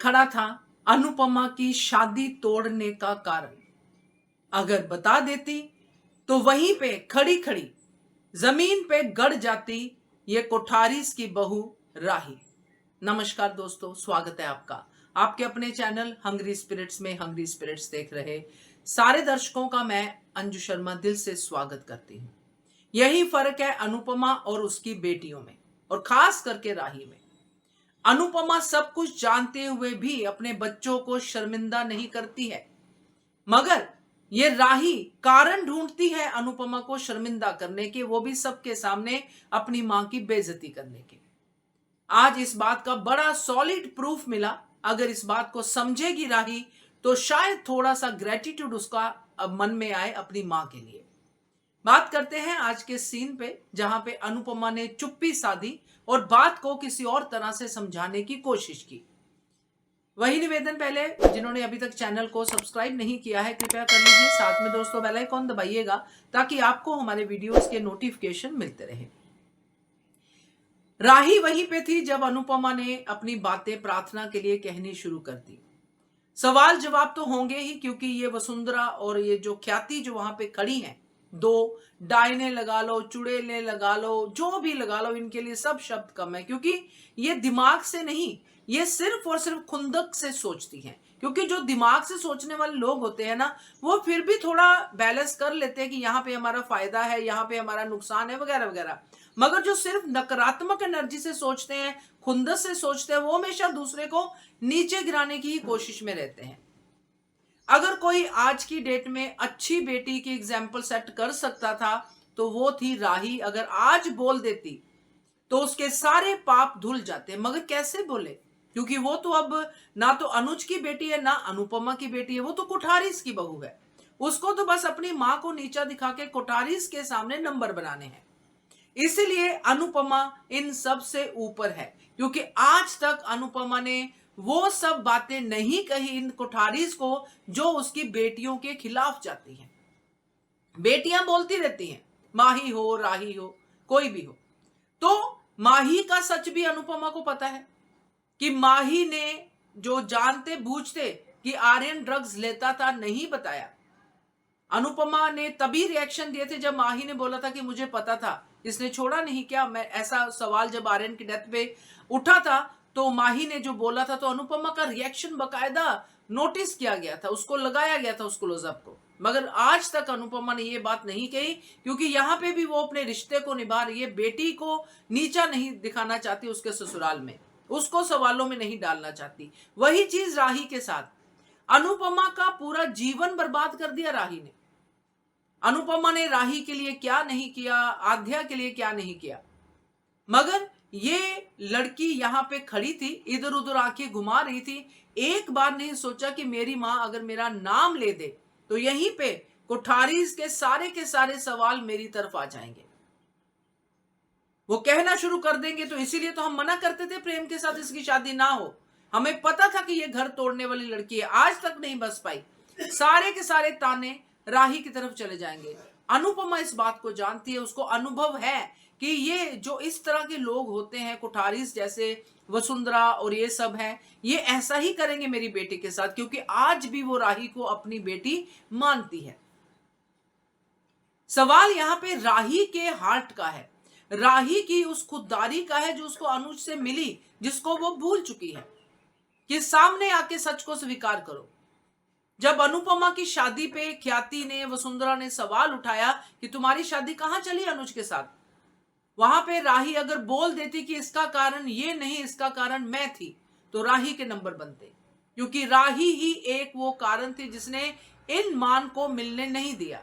खड़ा था अनुपमा की शादी तोड़ने का कारण। अगर बता देती तो वहीं पे खड़ी खड़ी जमीन पे गड़ जाती ये कोठारीज की बहू राही। नमस्कार दोस्तों, स्वागत है आपका आपके अपने चैनल हंग्री स्पिरिट्स में। हंग्री स्पिरिट्स देख रहे सारे दर्शकों का मैं अंजू शर्मा दिल से स्वागत करती हूँ। यही फर्क है अनुपमा और उसकी बेटियों में, और खास करके राही में। अनुपमा सब कुछ जानते हुए भी अपने बच्चों को शर्मिंदा नहीं करती है, मगर ये राही कारण ढूंढती है अनुपमा को शर्मिंदा करने के, वो भी सबके सामने अपनी मां की बेइज्जती करने के। आज इस बात का बड़ा सॉलिड प्रूफ मिला। अगर इस बात को समझेगी राही तो शायद थोड़ा सा ग्रेटिट्यूड उसका अब मन में आए अपनी मां के लिए। बात करते हैं आज के सीन पे, जहां पे अनुपमा ने चुप्पी साधी और बात को किसी और तरह से समझाने की कोशिश की। वही निवेदन, पहले जिन्होंने अभी तक चैनल को सब्सक्राइब नहीं किया है कृपया कर लीजिए, साथ में दोस्तों बेल आइकॉन दबाइएगा ताकि आपको हमारे वीडियोस के नोटिफिकेशन मिलते रहे। राही वहीं पे थी जब अनुपमा ने अपनी बातें प्रार्थना के लिए कहनी शुरू कर दी। सवाल जवाब तो होंगे ही, क्योंकि ये वसुंधरा और ये जो ख्याति जो वहां पे खड़ी हैं, दो डायने लगा लो, चुड़ैलें लगा लो, जो भी लगा लो, इनके लिए सब शब्द कम है, क्योंकि ये दिमाग से नहीं, ये सिर्फ और सिर्फ खुंदक से सोचती हैं। क्योंकि जो दिमाग से सोचने वाले लोग होते हैं ना, वो फिर भी थोड़ा बैलेंस कर लेते हैं कि यहाँ पे हमारा फायदा है, यहाँ पे हमारा नुकसान है, वगैरह वगैरह। मगर जो सिर्फ नकारात्मक एनर्जी से सोचते हैं, खुंदक से सोचते हैं, वो हमेशा दूसरे को नीचे गिराने की ही कोशिश में रहते हैं। अगर कोई आज की डेट में अच्छी बेटी की एग्जाम्पल सेट कर सकता था तो वो थी राही। अगर आज बोल देती तो उसके सारे पाप धुल जाते, मगर कैसे बोले, क्योंकि वो तो अब ना तो अनुज की बेटी है ना अनुपमा की बेटी है, वो तो कोठारीज की बहू है। उसको तो बस अपनी मां को नीचा दिखा के कोठारीज के सामने नंबर बनाने हैं। इसलिए अनुपमा इन सब से ऊपर है, क्योंकि आज तक अनुपमा ने वो सब बातें नहीं कही इन कोठारीज को जो उसकी बेटियों के खिलाफ जाती हैं। बेटियां बोलती रहती हैं, माही हो राही हो कोई भी हो। तो माही का सच भी अनुपमा को पता है कि माही ने जो जानते बूझते कि आर्यन ड्रग्स लेता था नहीं बताया। अनुपमा ने तभी रिएक्शन दिए थे जब माही ने बोला था कि मुझे पता था, इसने छोड़ा नहीं क्या। मैं ऐसा सवाल जब आर्यन की डेथ पे उठा था तो माही ने जो बोला था, तो अनुपमा का रिएक्शन बकायदा नोटिस किया गया था, उसको लगाया गया था उस क्लोजअप को। मगर आज तक अनुपमा ने ये बात नहीं कही, क्योंकि यहाँ पे भी वो अपने रिश्ते को निभा रही है, बेटी को नीचा नहीं दिखाना चाहती उसके ससुराल में, उसको सवालों में नहीं डालना चाहती। वही चीज राही के साथ, अनुपमा का पूरा जीवन बर्बाद कर दिया राही ने। अनुपमा ने राही के लिए क्या नहीं किया, आध्या के लिए क्या नहीं किया, मगर ये लड़की यहाँ पे खड़ी थी, इधर उधर आंखें घुमा रही थी। एक बार नहीं सोचा कि मेरी मां अगर मेरा नाम ले दे तो यहीं पे कोठारीज के सारे सवाल मेरी तरफ आ जाएंगे, वो कहना शुरू कर देंगे। तो इसीलिए तो हम मना करते थे प्रेम के साथ इसकी शादी ना हो। हमें पता था कि ये घर तोड़ने वाली लड़की है, आज तक नहीं बच पाई। सारे के सारे ताने राही की तरफ चले जाएंगे। अनुपमा इस बात को जानती है, उसको अनुभव है कि ये जो इस तरह के लोग होते हैं, कोठारीज जैसे वसुंधरा और ये सब हैं, ये ऐसा ही करेंगे मेरी बेटी के साथ, क्योंकि आज भी वो राही को अपनी बेटी मानती है। सवाल यहाँ पे राही के हार्ट का है, राही की उस खुददारी का है जो उसको अनुज से मिली, जिसको वो भूल चुकी है कि सामने आके सच को स्वीकार करो। जब अनुपमा की शादी पे ख्याति ने, वसुंधरा ने सवाल उठाया कि तुम्हारी शादी कहां चली अनुज के साथ, वहां पे राही अगर बोल देती कि इसका कारण ये नहीं, इसका कारण मैं थी, तो राही के नंबर बनते, क्योंकि राही ही एक वो कारण थी जिसने इन मान को मिलने नहीं दिया।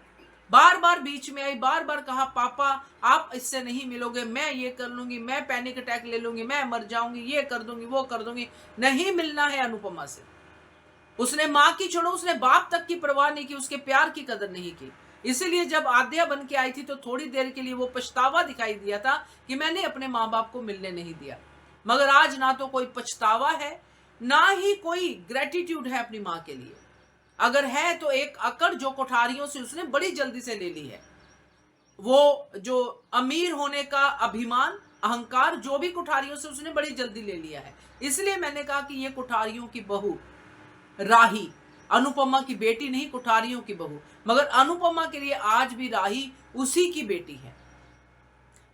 बार बार बीच में आई, बार बार कहा पापा आप इससे नहीं मिलोगे, मैं ये कर लूंगी, मैं पैनिक अटैक ले लूंगी, मैं मर जाऊंगी, ये कर दूंगी, वो कर दूंगी। नहीं मिलना है अनुपमा से। उसने मां की छोड़ो, उसने बाप तक की परवाह नहीं की, उसके प्यार की कदर नहीं की। इसीलिए जब आद्या बन के आई थी तो थोड़ी देर के लिए वो पछतावा दिखाई दिया था कि मैंने अपने माँ बाप को मिलने नहीं दिया। मगर आज ना तो कोई पछतावा है, ना ही कोई ग्रेटिट्यूड है अपनी माँ के लिए। अगर है तो एक अकड़ जो कोठारियों से उसने बड़ी जल्दी से ले ली है। वो जो अमीर होने का अभिमान, अहंकार जो भी कुठारियों से उसने बड़ी जल्दी ले लिया है। इसलिए मैंने कहा कि ये कुठारियों की बहू राही, अनुपमा की बेटी नहीं, कुठारियों की बहू। मगर अनुपमा के लिए आज भी राही उसी की बेटी है।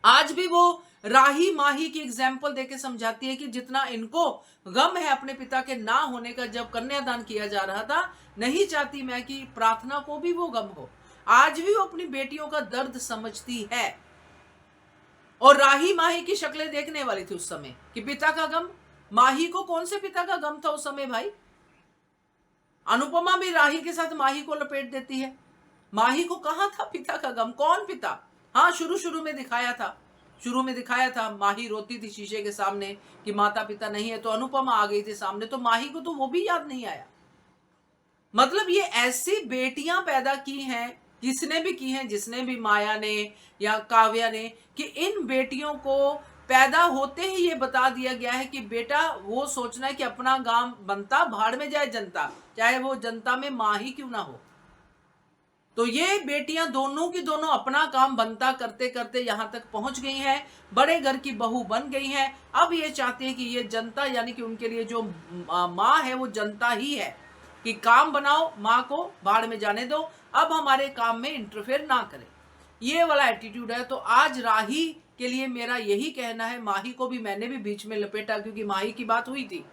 आज भी वो राही माही की एग्जाम्पल देके समझाती है कि जितना इनको गम है अपने पिता के ना होने का, जब कन्यादान किया जा रहा था, नहीं चाहती मैं कि प्रार्थना को भी वो गम हो। आज भी वो अपनी बेटियों का दर्द समझती है। और राही माही की शक्लें देखने वाली थी उस समय कि पिता का गम, माही को कौन से पिता का गम था उस समय भाई? अनुपमा भी राही के साथ माही को लपेट देती है। माही को कहां था पिता का गम? कौन पिता? हाँ, शुरू में दिखाया था माही रोती थी शीशे के सामने कि माता पिता नहीं है, तो अनुपमा आ गई थी सामने, तो माही को तो वो भी याद नहीं आया। मतलब ये ऐसी बेटियां पैदा की हैं, किसने भी की हैं, जिसने भी, माया ने या काव्या ने, कि इन बेटियों को पैदा होते ही ये बता दिया गया है कि बेटा वो सोचना है कि अपना गांव बनता, भाड़ में जाए जनता, चाहे वो जनता में माँ ही क्यों ना हो। तो ये बेटियां दोनों की दोनों अपना काम बनता करते करते यहां तक पहुंच गई हैं, बड़े घर की बहू बन गई हैं। अब ये चाहते हैं कि ये जनता, यानी कि उनके लिए जो माँ है वो जनता ही है, कि काम बनाओ, माँ को भाड़ में जाने दो, अब हमारे काम में इंटरफेयर ना करें। ये वाला एटीट्यूड है। तो आज राही के लिए मेरा यही कहना है, माही को भी मैंने भी बीच में लपेटा क्योंकि माही की बात हुई थी,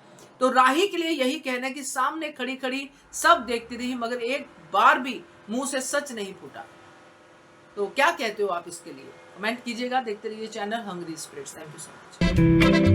तो राही के लिए यही कहना है कि सामने खड़ी खड़ी सब देखती रही मगर एक बार भी मुंह से सच नहीं फूटा। तो क्या कहते हो आप इसके लिए? कमेंट कीजिएगा। देखते रहिए channel hungry spirits. Thank you so much.